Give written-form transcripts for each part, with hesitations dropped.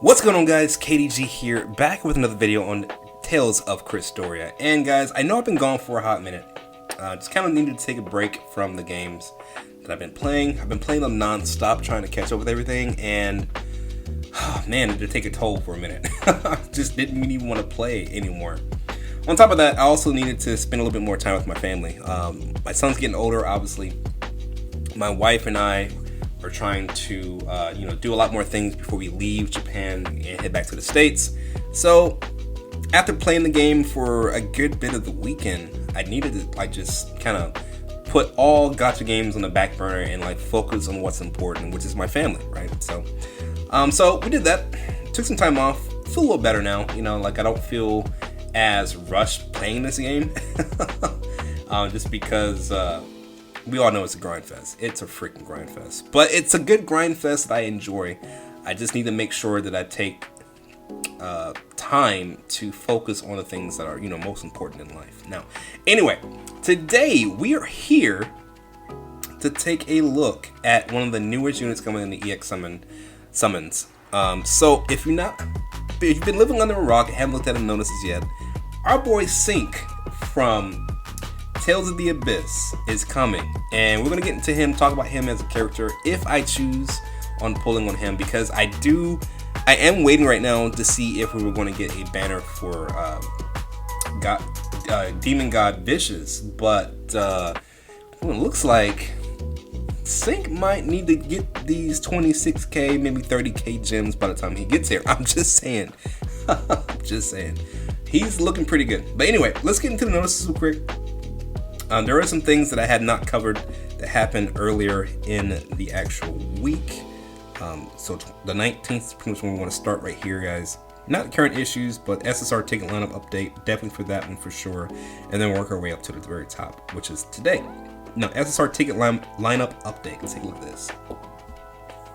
What's going on, guys? KDG here, back with another video on Tales of Crestoria. And guys, I know I've been gone for a hot minute. Just kind of needed to take a break from the games that I've been playing. I've been playing them non-stop, trying to catch up with everything, and man, it did take a toll for a minute. I just didn't even want to play anymore. On top of that, I also needed to spend a little bit more time with my family. My son's getting older, obviously. My wife and I are trying to do a lot more things before we leave Japan and head back to the States. So after playing the game for a good bit of the weekend, I needed to just kind of put all gacha games on the back burner and focus on what's important, which is my family, right? So so we did that, took some time off, feel a little better now. I don't feel as rushed playing this game. Just because we all know it's a grind fest. It's a freaking grind fest. But it's a good grind fest that I enjoy. I just need to make sure that I take time to focus on the things that are, most important in life. Now, anyway, today we are here to take a look at one of the newest units coming in the EX summons. So if you've been living under a rock and haven't looked at the notices yet, our boy Sync from Tales of the Abyss is coming, and we're gonna get into him, talk about him as a character if I choose on pulling on him, because I am waiting right now to see if we were going to get a banner for Demon God Vicious, but it looks like Sync might need to get these 26k, maybe 30k gems by the time he gets here. I'm just saying. He's looking pretty good. But anyway, let's get into the notices real quick. There are some things that I had not covered that happened earlier in the actual week. So the 19th is pretty much when we want to start right here, guys. Not current issues, but SSR ticket lineup update, definitely for that one for sure. And then work our way up to the very top, which is today. Now, SSR ticket lineup update. Let's take a look at this.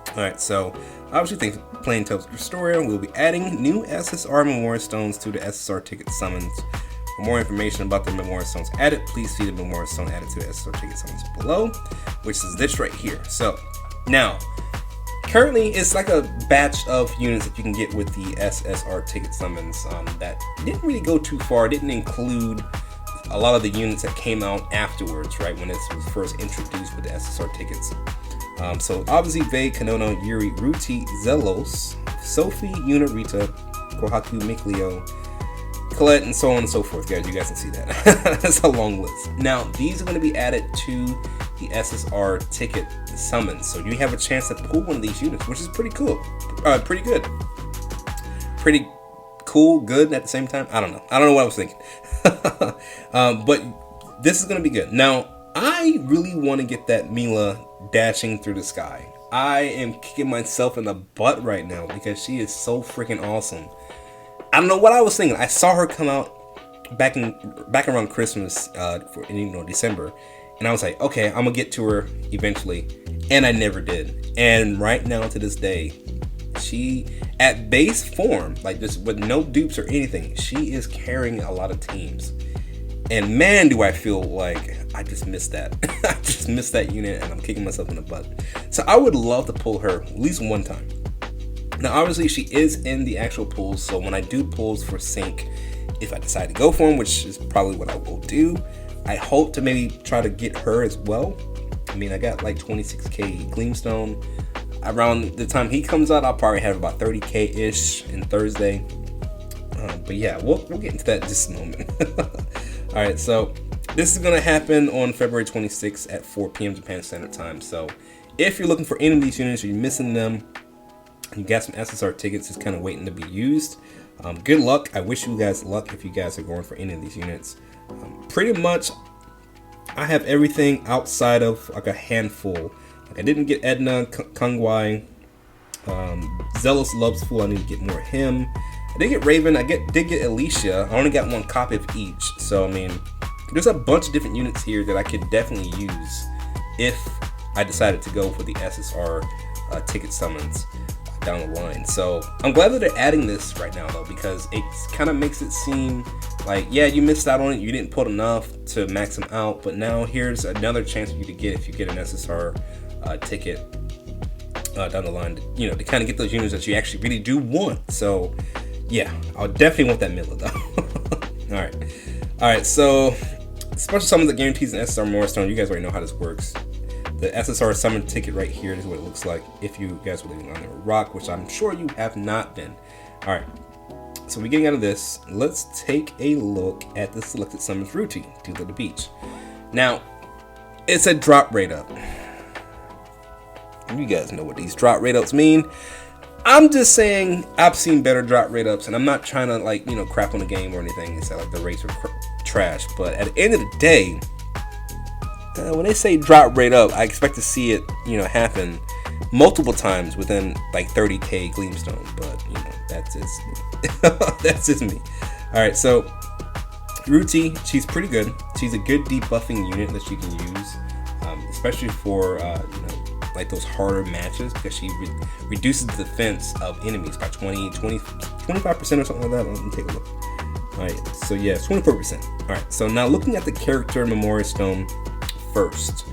Alright, so obviously thanks for playing Tales of Crestoria. We'll be adding new SSR Memorial Stones to the SSR ticket summons. For more information about the Memorial Stones added, please see the Memorial Stone added to the SSR ticket summons below, which is this right here. So now, currently it's like a batch of units that you can get with the SSR ticket summons that didn't really go too far, didn't include a lot of the units that came out afterwards, right, when it was first introduced with the SSR tickets. So obviously Vei, Kanono, Yuri, Rutee, Zelos, Sophie, Yuna, Rita, Kohaku, Mikleo, Colette, and so on and so forth, guys. You guys can see that. That's a long list. Now, these are going to be added to the SSR ticket summons, so you have a chance to pull one of these units, which is pretty cool. Pretty good. Pretty cool, good at the same time. I don't know what I was thinking. But this is going to be good. Now, I really want to get that Mila dashing through the sky. I am kicking myself in the butt right now because she is so freaking awesome. I don't know what I was thinking. I saw her come out back around Christmas, for December, and I was like, okay, I'm gonna get to her eventually, and I never did. And right now, to this day, she at base form, just with no dupes or anything, she is carrying a lot of teams. And man, do I feel like I just missed that. I just missed that unit, and I'm kicking myself in the butt. So I would love to pull her at least one time. Now, obviously, she is in the actual pools, so when I do pulls for Sync, if I decide to go for him, which is probably what I will do, I hope to maybe try to get her as well. I mean, I got 26k gleamstone. Around the time he comes out, I'll probably have about 30k-ish in Thursday. But yeah, we'll get into that in just a moment. Alright, so this is going to happen on February 26th at 4 p.m. Japan Standard Time. So if you're looking for any of these units, or you're missing them, you got some SSR tickets just kind of waiting to be used, good luck. I wish you guys luck if you guys are going for any of these units. Pretty much I have everything outside of a handful. I didn't get Edna, Kongwai, Zealous Loves Fool. I need to get more of him. I did get Raven. I did get Alicia. I only got one copy of each, so I mean, there's a bunch of different units here that I could definitely use if I decided to go for the SSR ticket summons down the line. So I'm glad that they're adding this right now, though, because it kind of makes it seem like, yeah, you missed out on it, you didn't put enough to max them out, but now here's another chance for you to get if you get an SSR ticket down the line, you know, to kind of get those units that you actually really do want. So yeah, I'll definitely want that Mila though. All right. So special summons that guarantees an SSR Morristone. You guys already know how this works. The SSR summon ticket right here is what it looks like if you guys were living on the rock, which I'm sure you have not been. All right. So we're getting out of this. Let's take a look at the selected summons Rutee, Deal at the Beach. Now, it's a drop rate up. You guys know what these drop rate ups mean. I'm just saying I've seen better drop rate ups, and I'm not trying to, like, you know, crap on the game or anything. It's like the rates are trash. But at the end of the day, when they say drop rate up, I expect to see it, you know, happen multiple times within like 30k gleamstone. But you know, that's just me. That's just me. All right, so Rutee, she's pretty good. She's a good debuffing unit that you can use, especially for you know, like those harder matches, because she reduces the defense of enemies by 25% or something like that. Let me take a look. All right, so yeah, it's 24%. All right, so now looking at the character Memoria Stone first.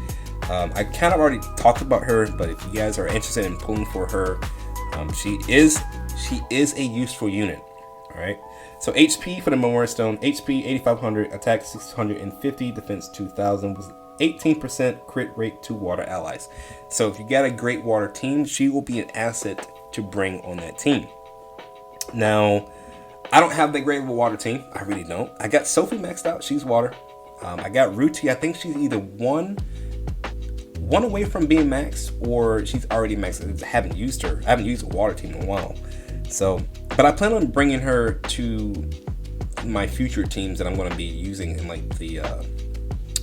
I kind of already talked about her, but if you guys are interested in pulling for her, she is a useful unit. All right. So HP for the Memoria Stone, HP 8500, attack 650, defense 2000, was 18% crit rate to water allies. So if you got a great water team, she will be an asset to bring on that team. Now, I don't have that great of a water team. I really don't. I got Sophie maxed out. She's water. I got Rutee. I think she's either one away from being maxed, or she's already maxed. I haven't used her. I haven't used a water team in a while. So, but I plan on bringing her to my future teams that I'm going to be using in like the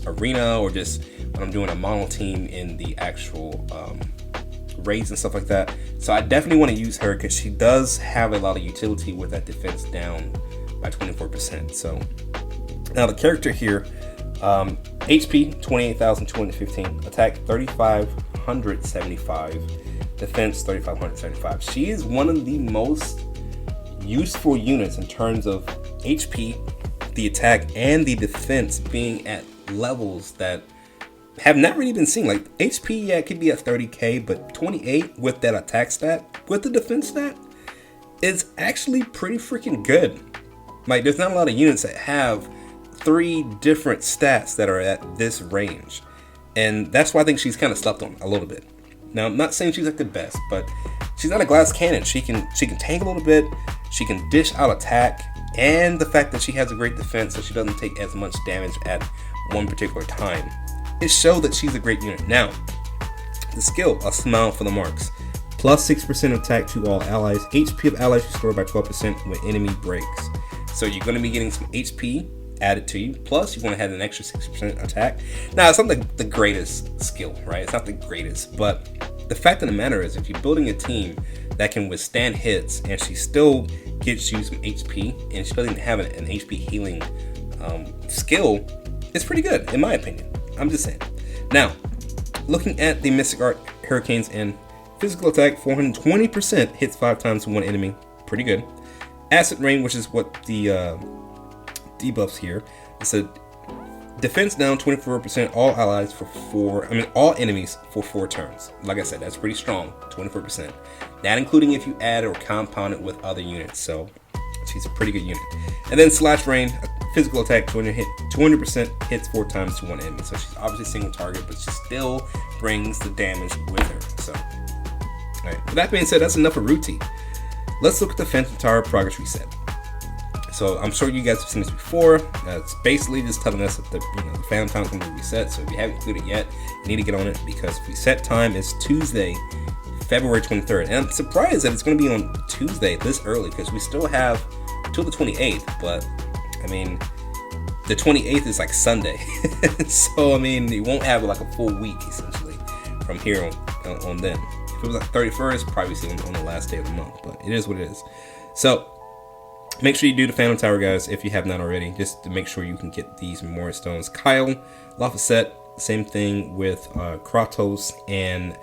arena, or just when I'm doing a mono team in the actual raids and stuff like that. So I definitely want to use her because she does have a lot of utility with that defense down by 24%. So now the character here, HP 28,215, attack 3,575, defense 3,575. She is one of the most useful units in terms of HP, the attack, and the defense being at levels that have not really been seen. Like HP, yeah, it could be at 30k, but 28 with that attack stat, with the defense stat, is actually pretty freaking good. Like, there's not a lot of units that have 3 different stats that are at this range, and that's why I think she's kind of slept on a little bit. Now, I'm not saying she's like the best, but she's not a glass cannon. She can tank a little bit, she can dish out attack, and the fact that she has a great defense, so she doesn't take as much damage at one particular time, it shows that she's a great unit. Now, the skill, a smile for the marks, plus 6% attack to all allies, HP of allies restored by 12% when enemy breaks. So you're going to be getting some HP added to you, plus you're going to have an extra 6% attack. Now, it's not the greatest skill, right? It's not the greatest, but the fact of the matter is, if you're building a team that can withstand hits and she still gets you some HP, and she doesn't have an HP healing skill, it's pretty good in my opinion. I'm just saying. Now, looking at the Mystic Art Hurricanes and physical attack, 420%, hits 5 times to one enemy, pretty good. Acid Rain, which is what the debuffs here, it's a defense down 24%, all allies for all enemies for 4 turns. Like I said, that's pretty strong, 24%. Not including if you add or compound it with other units. So she's a pretty good unit. And then Slash Rain, physical attack, 200% hits 4 times to one enemy. So she's obviously single target, but she still brings the damage with her. So, all right. With that being said, that's enough of Rutee. Let's look at the Phantom Tower progress reset. So I'm sure you guys have seen this before. It's basically just telling us that the Phantom Tower is going to be reset. So if you haven't included it yet, you need to get on it, because reset time is Tuesday, February 23rd. And I'm surprised that it's going to be on Tuesday this early, because we still have till the 28th. But I mean, the 28th is like Sunday. So I mean, you won't have like a full week essentially from here on then. If it was like 31st, probably see on the last day of the month, but it is what it is. So make sure you do the Phantom Tower, guys, if you have not already, just to make sure you can get these Memoria Stones. Kyle, Lafayette, same thing with Kratos and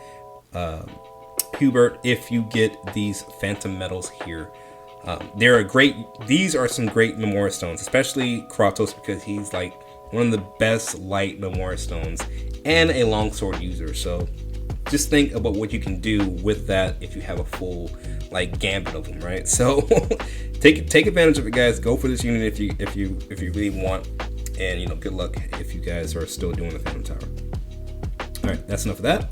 Hubert. If you get these Phantom Medals here, these are some great Memoria Stones, especially Kratos, because he's like one of the best light Memoria Stones and a longsword user. So just think about what you can do with that if you have a full like gambit of them, right? So take advantage of it, guys. Go for this unit if you really want, and you know, good luck if you guys are still doing the Phantom Tower. All right, that's enough of that.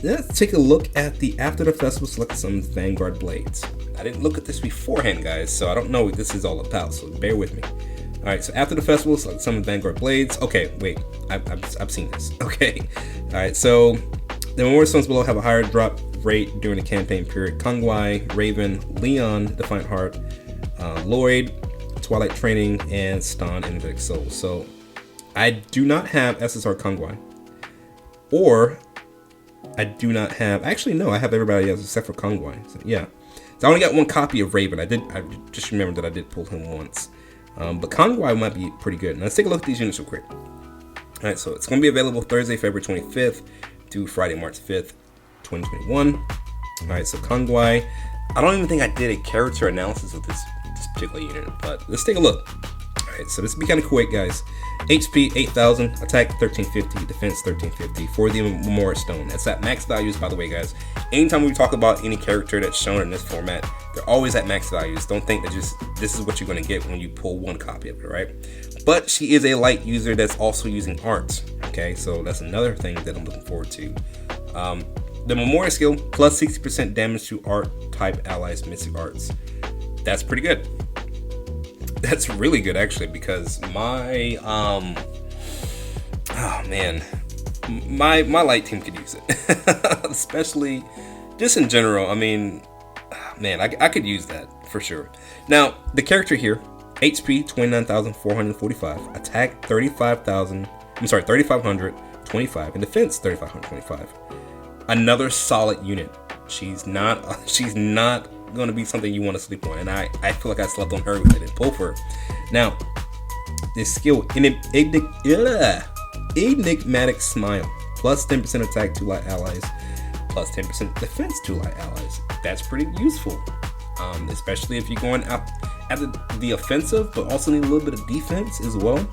Let's take a look at the after the festival select some Vanguard blades. I didn't look at this beforehand, guys, so I don't know what this is all about, so bear with me. All right, so after the festival select some Vanguard blades. Okay, wait, I've seen this. Okay, all right, so the Memorial Stones below have a higher drop rate during the campaign period. Kongwai, Raven, Leon, Defiant Heart, Lloyd, Twilight Training, and Ston, Energetic Soul. So I do not have SSR Kongwai, or I do not have, actually no, I have everybody else except for Kongwai. So yeah, so I only got one copy of Raven. I just remembered that I did pull him once. But Kongwai might be pretty good. Now let's take a look at these units real quick. All right, so it's going to be available Thursday, February 25th to Friday, March 5th, 2021. All right, so Kongwai. I don't even think I did a character analysis of this particular unit, but let's take a look. All right, so this will be kind of quick, guys. HP 8,000, attack 1350, defense 1350 for the Memorial Stone. That's at max values, by the way, guys. Anytime we talk about any character that's shown in this format, they're always at max values. Don't think that just this is what you're going to get when you pull one copy of it, right? But she is a light user that's also using art. Okay, so that's another thing that I'm looking forward to. The Memorial skill plus 60% damage to art type allies mystic arts. That's pretty good. That's really good, actually, because my my light team could use it. Especially just in general. I mean, man, I could use that for sure. Now the character here, HP 29,445, attack 3,525, and defense 3,525. Another solid unit. She's not going to be something you want to sleep on, and I feel like I slept on her with it and pull for her. Now, this skill, enigmatic smile, plus 10% attack to light allies, plus 10% defense to light allies. That's pretty useful, especially if you're going out at the offensive, but also need a little bit of defense as well,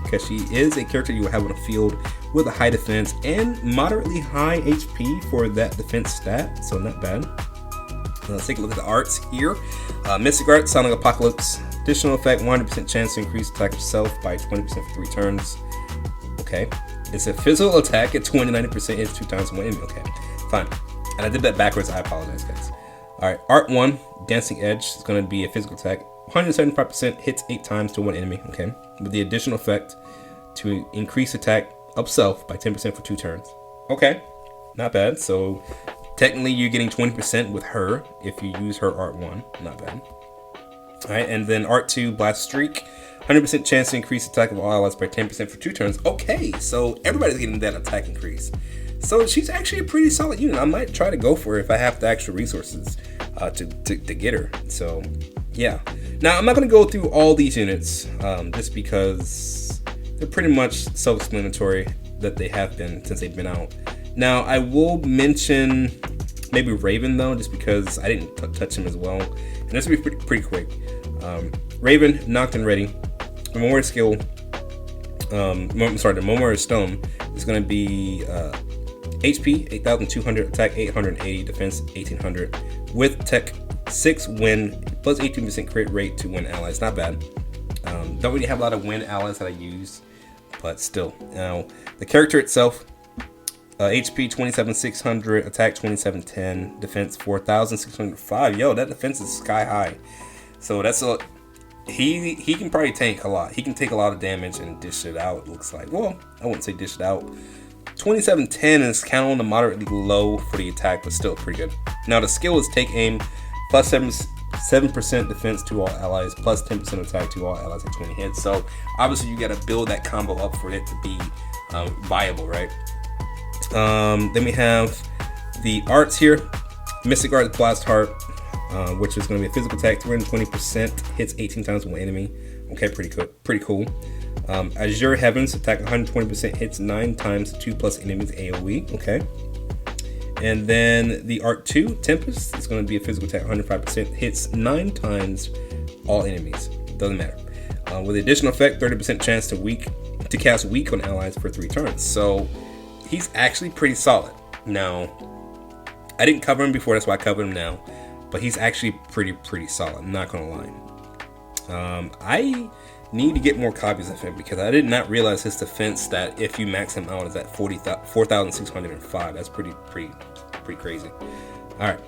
because she is a character you will have on the field with a high defense and moderately high HP for that defense stat, so not bad. Let's take a look at the arts here. Mystic Art, Sonic Apocalypse. Additional effect, 100% chance to increase attack of self by 20% for 3 turns. Okay. It's a physical attack at 29%, hits 2 times one enemy. Okay, fine. And I did that backwards, I apologize, guys. Alright, Art 1, Dancing Edge, is going to be a physical attack. 175% hits 8 times to one enemy. Okay. With the additional effect to increase attack of self by 10% for 2 turns. Okay. Not bad. So technically, you're getting 20% with her if you use her Art 1. Not bad. Alright, and then Art 2, Blast Streak. 100% chance to increase attack of all allies by 10% for 2 turns. Okay, so everybody's getting that attack increase. So she's actually a pretty solid unit. I might try to go for her if I have the extra resources to get her. So, yeah. Now, I'm not going to go through all these units just because they're pretty much self-explanatory that they have been since they've been out. Now, I will mention maybe Raven, though, just because I didn't touch him as well. And this will be pretty quick. Raven, knocked and ready. Memorial skill, the Memorial Stone is going to be HP 8,200, attack 880, defense 1,800, with tech 6 win, plus 18% crit rate to win allies. Not bad. Don't really have a lot of win allies that I use, but still. Now, the character itself, HP 27,600, attack 2710, defense 4,605. Yo, that defense is sky high. So that's a he can probably tank a lot. He can take a lot of damage and dish it out. It looks like. Well, I wouldn't say dish it out. 2710 is kind of on the moderately low for the attack, but still pretty good. Now the skill is take aim, plus 7% defense to all allies, plus 10% attack to all allies at 20 hits. So obviously you got to build that combo up for it to be viable, right? Then we have the arts here. Mystic Art, Blast Heart, which is going to be a physical attack, 320%, hits 18 times one enemy. Okay, pretty cool. Azure Heavens, attack 120%, hits 9 times 2+ enemies AoE. Okay. And then the Art 2, Tempest, is going to be a physical attack, 105%, hits 9 times all enemies. Doesn't matter. With the additional effect, 30% chance to cast weak on allies for 3 turns. So he's actually pretty solid. Now, I didn't cover him before, that's why I covered him now. But he's actually pretty solid, I'm not gonna lie. I need to get more copies of him because I did not realize his defense that if you max him out is at 4,605. That's pretty crazy. Alright.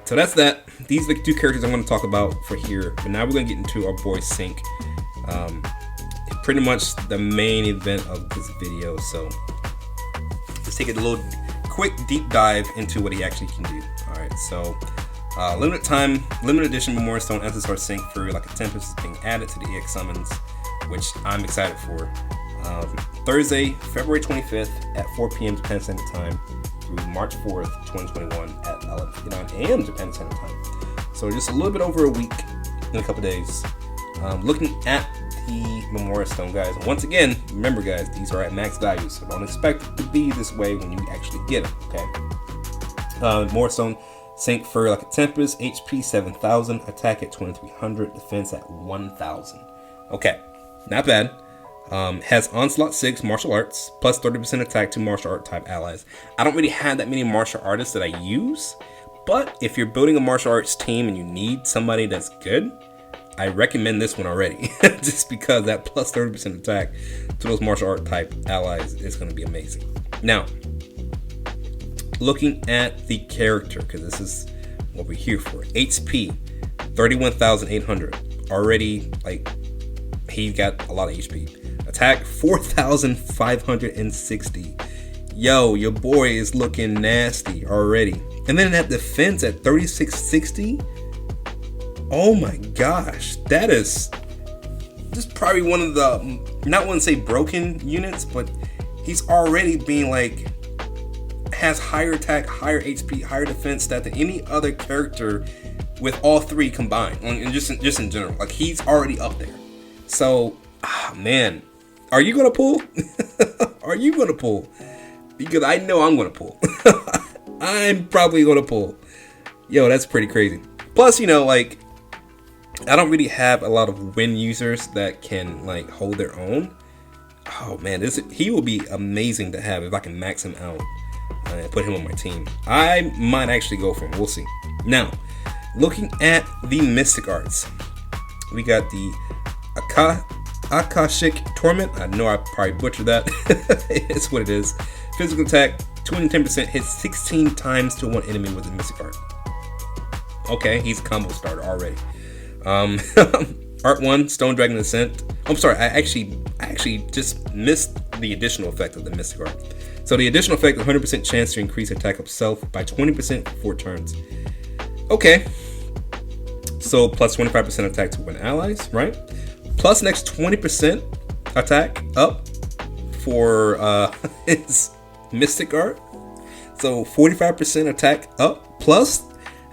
So that's that. These are the two characters I'm going to talk about for here. But now we're going to get into our boy Sync. Pretty much the main event of this video. So let's take a little quick deep dive into what he actually can do. Alright, so limited time, limited edition Memorial Stone SSR Sync for like a Tempest is being added to the EX summons, which I'm excited for. Thursday, February 25th at 4 p.m. Japan Standard Time through March 4th, 2021 at 11:59 a.m. Japan Standard Time. So just a little bit over a week in a couple days. Looking at the Memorial Stone, guys. Once again, remember, guys, these are at max values, so don't expect it to be this way when you actually get them. Okay. Memorial Stone Sync for like a Tempest, HP 7,000, attack at 2,300, defense at 1,000. Okay, not bad. Has Onslaught 6 martial arts, plus 30% attack to martial art type allies. I don't really have that many martial artists that I use, but if you're building a martial arts team and you need somebody that's good, I recommend this one already. Just because that plus 30% attack to those martial art type allies is going to be amazing. Now, looking at the character, because this is what we're here for. HP 31,800. Already, like, he got a lot of HP. Attack 4,560. Yo, your boy is looking nasty already. And then that defense at 3,660. Oh my gosh, that is just probably one of the, not want to say broken units, but he's already being like, has higher attack, higher HP, higher defense stat than any other character with all three combined, and just in general. Like, he's already up there. So, man, are you gonna pull? Are you gonna pull? Because I know I'm gonna pull. I'm probably gonna pull. Yo, that's pretty crazy. Plus, you know, like, I don't really have a lot of win users that can like hold their own. Oh man, he will be amazing to have if I can max him out and put him on my team. I might actually go for him. We'll see. Now, looking at the Mystic Arts, we got the Akashic Torment. I know I probably butchered that. It's what it is. Physical attack, 210%, hits 16 times to one enemy with a Mystic Art. Okay, he's a combo starter already. Art 1, Stone Dragon Ascent. I'm sorry, I actually just missed the additional effect of the Mystic Art. So the additional effect, 100% chance to increase attack of self by 20% for 4 turns. Okay. So plus 25% attack to win allies, right? Plus next 20% attack up for his Mystic Art. So 45% attack up, plus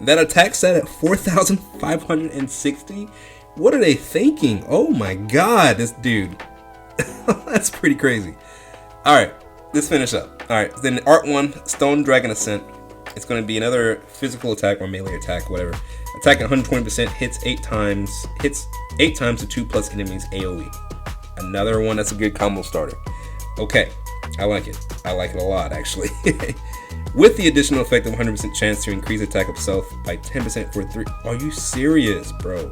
that attack set at 4,560. What are they thinking? Oh my god, this dude. That's pretty crazy. Alright, let's finish up. Alright, then Art 1, Stone Dragon Ascent. It's going to be another physical attack or melee attack, whatever. Attack at 120%, hits 8 times to 2 plus enemies AoE. Another one that's a good combo starter. Okay, I like it. I like it a lot, actually. With the additional effect of 100% chance to increase attack of self by 10% for 3. Are you serious, bro?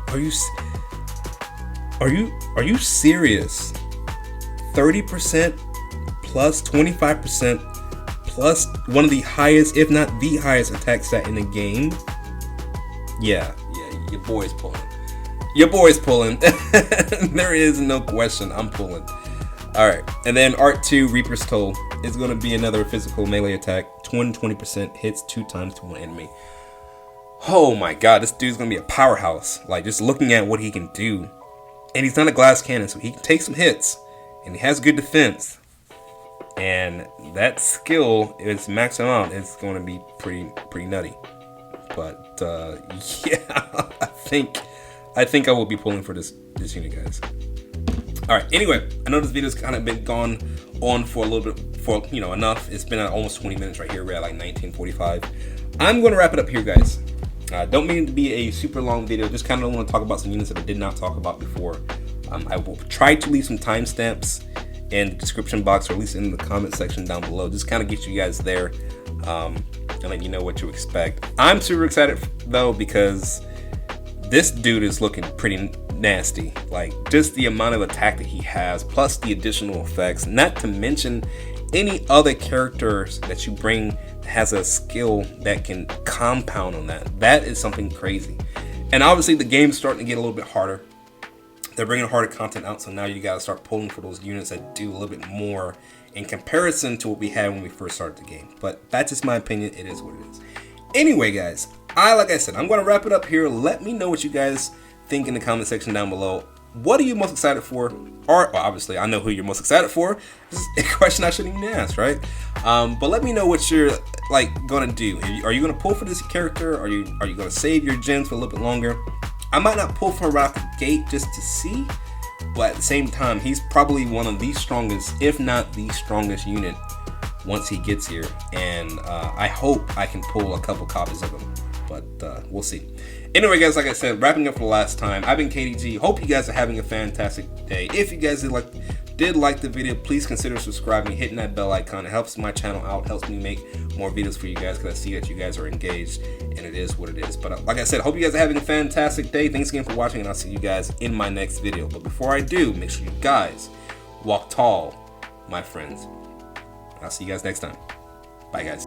Are you serious? 30% plus 25% plus one of the highest, if not the highest attack stat in the game. Yeah, your boy's pulling. Your boy's pulling. There is no question, I'm pulling. Alright, and then Art 2, Reaper's Toll, is going to be another physical melee attack. 20%, hits 2 times to one enemy. Oh my god, this dude's going to be a powerhouse. Like, just looking at what he can do. And he's not a glass cannon, so he can take some hits. And he has good defense. And that skill is maxed out. It's going to be pretty nutty. But, yeah, I think I will be pulling for this unit, guys. Alright, anyway, I know this video's kind of been gone on for a little bit, for, you know, enough. It's been almost 20 minutes right here. We're at like 19:45. I'm going to wrap it up here, guys. Don't mean it to be a super long video. Just kind of want to talk about some units that I did not talk about before. I will try to leave some timestamps in the description box, or at least in the comment section down below. Just kind of get you guys there and let you know what to expect. I'm super excited though, because this dude is looking pretty nasty. Like, just the amount of attack that he has, plus the additional effects, not to mention any other characters that you bring that has a skill that can compound on that. That is something crazy. And obviously the game's starting to get a little bit harder. They're bringing harder content out, so now you gotta start pulling for those units that do a little bit more in comparison to what we had when we first started the game. But that's just my opinion. It is what it is. Anyway, guys, like I said, I'm gonna wrap it up here. Let me know what you guys think in the comment section down below. What are you most excited for? Or, well, obviously, I know who you're most excited for. This is a question I shouldn't even ask, right? But let me know what you're like gonna do. Are you gonna pull for this character? Are you gonna save your gems for a little bit longer? I might not pull for him right out the gate just to see, but at the same time, he's probably one of the strongest, if not the strongest unit once he gets here. And I hope I can pull a couple copies of him, but we'll see. Anyway, guys, like I said, wrapping up for the last time, I've been KDG. Hope you guys are having a fantastic day. If you guys did like the video, please consider subscribing, hitting that bell icon. It helps my channel out, helps me make more videos for you guys, because I see that you guys are engaged, and it is what it is. But like I said, hope you guys are having a fantastic day. Thanks again for watching, and I'll see you guys in my next video. But before I do, make sure you guys walk tall, my friends. I'll see you guys next time. Bye, guys.